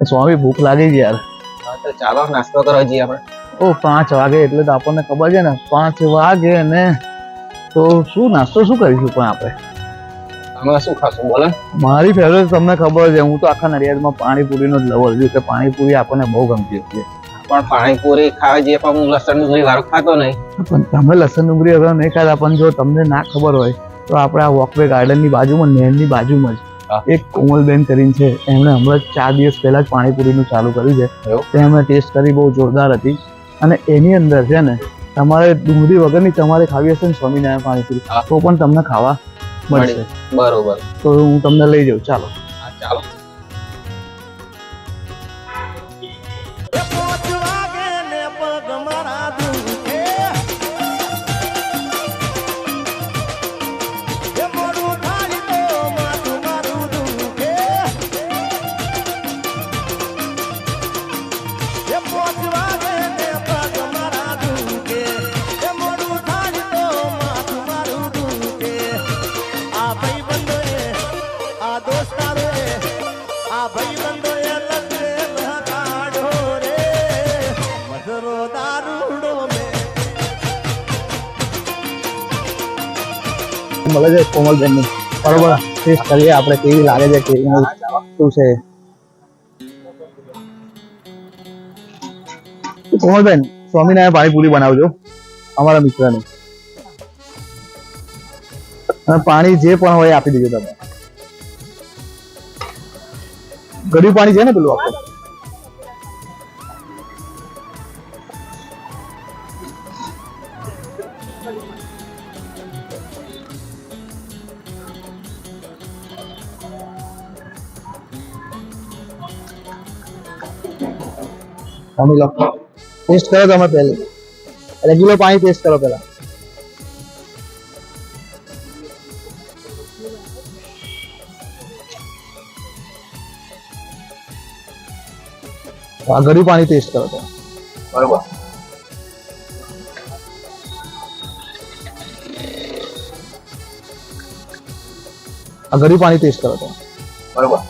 સ્વામી ભૂખ લાગી ગઈ યાર. હા તો ચાલો નાસ્તો કરવા જઈએ આપણે. ઓ 5 વાગે એટલે તો આપણને ખબર છે ને 5 વાગે ને તો શું નાસ્તો શું કરીશું પણ આપણે? તમે શું ખાશો બોલો? મારી ફેવરેટ તમને ખબર છે, હું તો આખા નડિયાદમાં પાણીપુરીનો જ લવર છું કે પાણીપુરી આપણને બહુ ગમતી હતી. પણ પાણીપુરી ખાવા જઈએ પણ હું લસણ ડુંગળી વાળું ખાતો નહીં. પણ તમે લસણ ડુંગળી વગર નહીં ખાતા, પણ જો તમને ના ખબર હોય તો આપણે આ વોકવે ગાર્ડનની બાજુમાં નહેરની બાજુમાં જ એક કોમલબેન કરીને છે, એમણે હમણાં 4 દિવસ પહેલા જ પાણીપુરીનું ચાલુ કર્યું છે. તે અમે ટેસ્ટ કરી, બહુ જોરદાર હતી. અને એની અંદર છે ને તમારે ડુંગળી વગરની તમારે ખાવી હશે ને સ્વામિનારાયણ પાણીપુરી તો પણ તમને ખાવા મળશે. બરોબર, તો હું તમને લઈ જાઉં. ચાલો. હા ચાલો. મળે છે કોમલબેન ની. બરોબર, ટેસ્ટ કરીએ આપણે કેવી લાગે છે, કેવી શું છે. કોમલબેન, સ્વામિનારાયણ પાણીપુરી બનાવજો અમારા મિત્રની, અને પાણી જે પણ હોય આપી દેજો. તમે ગળ્યું પાણી છે ને પેલું આપણે? લો ટેસ્ટ કરો તમે, પહેલી રેગ્યુલર પાણી ટેસ્ટ કરો પહેલા. આ ગળ્યું પાણી ટેસ્ટ કરો તમે. બરોબર. આ ગળ્યું પાણી ટેસ્ટ કરો તમે. બરોબર.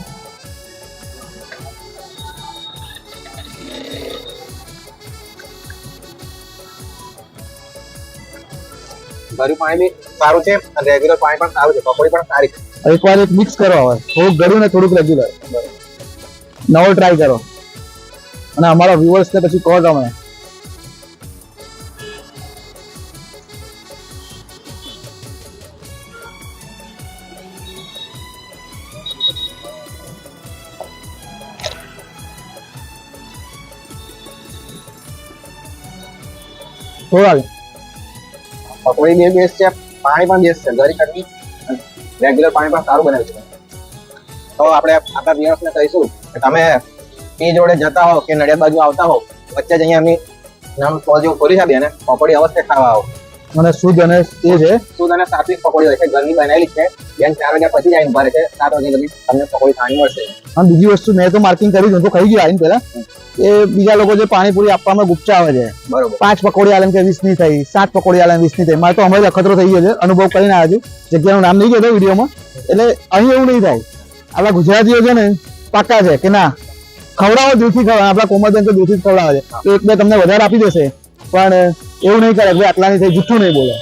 ગળ્યું પાણી બી સારું છે અને રેગ્યુલર પાણી પણ સારું છે. પકોડી પણ સારી છે. એકવાર એક મિક્સ કરો. હવે થોડુંક ગળ્યું ને થોડુંક રેગ્યુલર નવો ટ્રાય કરો, અને અમારા વ્યુઅર્સ ને પછી કહો તમે. થોડા પકોડી બે બેસ્ટ છે, પાણી પણ બેસ્ટ છે. ગળી કરવી રેગ્યુલર પાણી પણ સારું બનાવ્યું છે. તો આપણે આપણા વ્યુઅર્સને કહીશું કે તમે એ જોડે જતા હો કે નડિયાદ બાજુ આવતા હો, વચ્ચે જ અહીંયા અમે નામ સ્ટોલ જેવું ખોલી છે બેન, પકોડી અવશ્ય ખાવા આવો. મને શુદ્ધ અને એ છે શુદ્ધ અને સાત્વિક પકોડી હોય છે. ઘરની બનાવેલી છે બેન. 4 વાગ્યા પછી જ આવીને ભરે છે. 7 વાગે લગી તમને પકોડી ખાવાની મળશે. અને બીજી વસ્તુ મેં તો માર્કિંગ કરી હું તો ખાઈ ગયો આવીને પહેલા, એ બીજા લોકો જે પાણીપુરી આપવામાં ગુપ્ચા આવે છે, બરોબર, 5 પકોડી આલે કે 20 ની થઈ, 7 પકોડી આલે 20 ની થઈ. મારે તો અમારે અખતરો થઈ ગયો છે, અનુભવ કરીને આવ્યો છું. જગ્યાનું નામ નહીં કહેતો વિડીયોમાં. એટલે અહીં એવું નહીં થાય. આપણા ગુજરાતીઓ છે ને પાક્કા છે કે ના ખવડાવો, દિલથી ખવડાવો. આપણા કોમલબેન તો દિલથી જ ખવડાવે છે, તો 1-2 તમને વધારે આપી દેશે, પણ એવું નહીં કરે કે આટલાની થઈ, જુઠ્ઠું નહીં બોલે.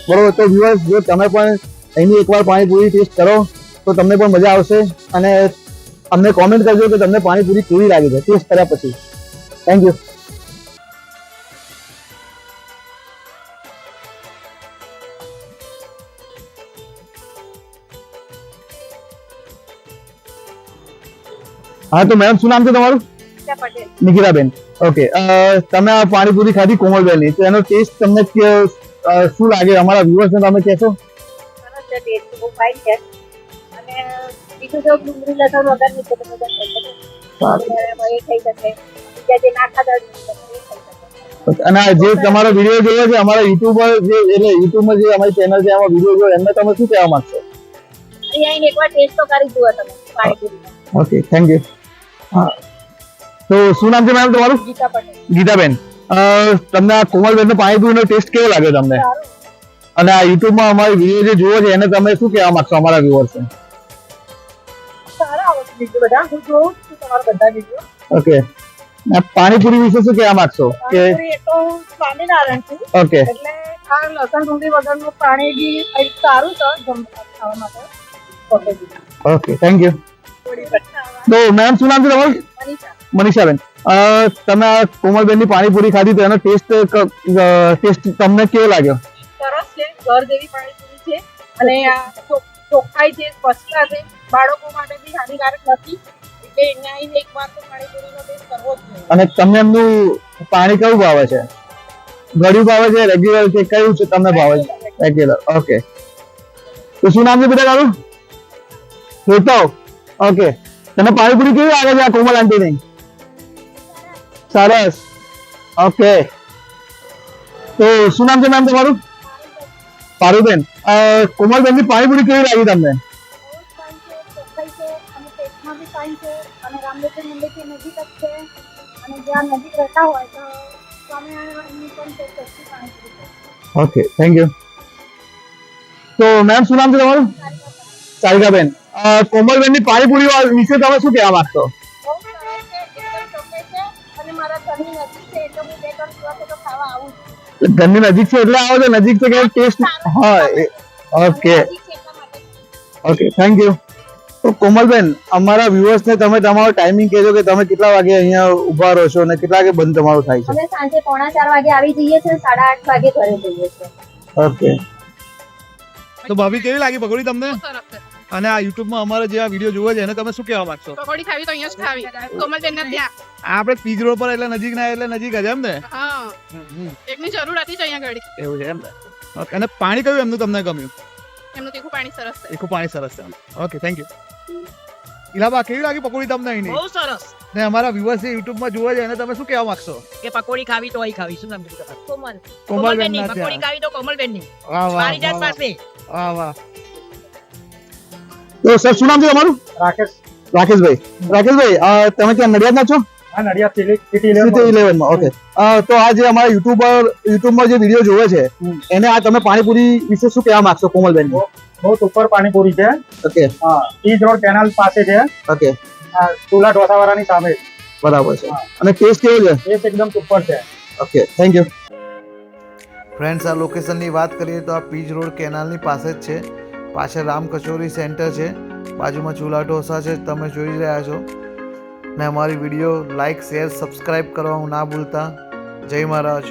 બરોબર. તો વ્યુઅર્સ, જો તમે પણ અહીંની એકવાર પાણીપુરી ટેસ્ટ કરો તો તમને પણ મજા આવશે, અને અમને કોમેન્ટ કરજો કે તમને પાણીપુરી કેવી લાગી છે ટેસ્ટ કર્યા પછી. Thank you. હા, તો મેડમ શું નામ છે તમારું? નિકિતાબેન. ઓકે, તમે આ પાણીપુરી ખાધી કોમલબેન ની, તો એનો ટેસ્ટ તમને શું લાગે? અમારા વ્યુઅર્સ ને તમે કહેશો? અને જે તમારો વિડીયો જોયો છે અમારા યુટ્યુબ પર, જે એટલે યુટ્યુબમાં જે અમારી ચેનલ છે એમાં વિડીયો જોયો, એમને તમે શું કહેવા માંગશો? Okay, thank you. હા, તો શું નામ છે મેમ તમારું? ગીતા પટેલ. ગીતાબેન, તમને આ કોમલબેન નો પાણીપુરીનો ટેસ્ટ કેવો લાગ્યો તમને? અને આ યુટ્યુબમાં અમારી વિડીયો જે જોવો છે એને તમે શું કહેવા માંગશો અમારા વ્યુઅર્સને? સારા વિડીયો બધા હું જોઉં છું તમારા બધા વિડીયો. ઓકે પાણીપુરી વિશે શું કહેવા માંગશો કે પાણીપુરી એ તો સ્વામિનારાયણ છું ઓકે એટલે આ લસણ ડુંગળી વગરનું પાણી બી કંઈક સારું છે ખાવા માટે. ઓકે થેન્ક યુ તો મેમ શું નામ છે તમારું મનીષા. મનીષાબેન તમે આ કોમલબેનની પાણીપુરી ખાધી તો એનો ટેસ્ટ તમને કેવો લાગ્યો સરસ છે, ઘર જેવી પાણીપુરી છે અને આ ચોખ્ખાઈ છે, સ્વચ્છતા છે, બાળકો માટે બી હાનિકારક નથી એટલે અહીંયા આવીને એકવાર તો પાણીપુરીનો ટેસ્ટ કરવો જ જોઈએ. અને તમને એમનું પાણી કયું ભાવે છે ગળ્યું ભાવે છે રેગ્યુલર કે કયું છે તમને ભાવે છે રેગ્યુલર ઓકે તો શું નામ છે બેટા તારું હેતવ ઓકે તને પાણીપુરી કેવી લાગે છે આ કોમલ આંટીની સરસ ઓકે તો શું નામ છે મેમ તમારું પારુબેન કોમલબેનની પાણીપુરી કેવી લાગી તમને ચોખ્ખાઈ છે અને ટેસ્ટમાં બી ફાઇન છે અને રામદેવ મંદિરથી નજીક જ છે અને જ્યાં નજીક રહેતા હોય તો સ્વામિનારાયણની પણ તે સસ્તી પાણીપુરી છે. ઓકે થેન્ક યુ તો મેમ શું નામ છે તમારું સારિકાબેન કોમલબેનની પાણીપુરી વિશે તમે શું કહેવા માંગશો બહુ સરસ છે, એકદમ ચોખ્ખાઈ છે અને મારા ઘરની નજીક છે એટલે હું 2-3 દિવસે તો ખાવા આવું છું. ઘરની નજીક છે એટલે આવો છો નજીક છે કે ટેસ્ટ હા ઓકે નજીક છે એટલા માટે. ઓકે થેન્ક યુ તો કોમલબેન અમારા વ્યુઅર્સ ને તમે તમારો ટાઈમિંગ કહેજો કે તમે કેટલા વાગે અહીંયા ઊભા રહો છો અને કેટલા વાગે બંધ તમારું થાય છે અમે સાંજે 4:45 વાગે આવી જઈએ છીએ, 8:30 વાગે ઘરે જઈએ છીએ. ઓકે તો ભાભી કેવી લાગી પકોડી તમને સરસ છે. અને આ YouTube માં અમારા જે આ વિડીયો જોવે છે એને તમે શું કહેવા માંગશો પકોડી ખાવી તો અહીંયા જ ખાવી કોમલબેન ના ત્યાં. આપણે પીજ રોડ પર એટલે નજીક ના એટલે નજીક જ એમ ને હા એકની જરૂર હતી જ અહીંયા ઘડી. એવું છે એમ ને ઓકે અને પાણી કયું એમનું તમને ગમ્યું એમનું તીખું પાણી સરસ છે. એકું પાણી સરસ છે ઓકે થેન્ક યુ ઇલાબા કેવી લાગી પકોડી તમને અહીંની બહુ સરસ ને અમારા વ્યુઅર્સ YouTube માં જોવે છે એને તમે શું કહેવા માંગશો કે પકોડી ખાવી તો અહીં ખાવી શું નામ કીધું તમારું? કોમલ કોમલબેન કોમલબેનની ના પકોડી ત્યાં ખાવી તો કોમલબેનની વાહ વાહ મારી જાત વાહ પાસે વાહ વાહ તો સર શું નામ છે તમારું રાકેશભાઈ તમે ક્યાં નડિયાદના છો સિટી 11 માં ઓકે તો આ જે અમારા યુટ્યુબમાં જે વિડીયો જોવે છે એને આ તમે પાણીપુરી વિશે શું કહેવા માંગશો કોમલબેન બહુ સુપર પાણીપુરી છે. ઓકે હા, પીજ રોડ કેનાલ પાસે છે. ઓકે આ ચૂલા ઢોસાવાળાની સામે. બરાબર છે અને ટેસ્ટ કેવો છે ટેસ્ટ એકદમ સુપર છે. ઓકે થેન્ક યુ ફ્રેન્ડ્સ આ લોકેશનની વાત કરીએ તો આ પીજ રોડ કેનાલની પાસે જ છે. પાછળ રામ કચોરી સેન્ટર છે, બાજુમાં ચૂલા ઢોસા છે, તમે જોઈ રહ્યા છો. ને અમારી વિડીયો લાઇક શેર સબસ્ક્રાઈબ કરવાનું ના ભૂલતા. જય મહારાજ.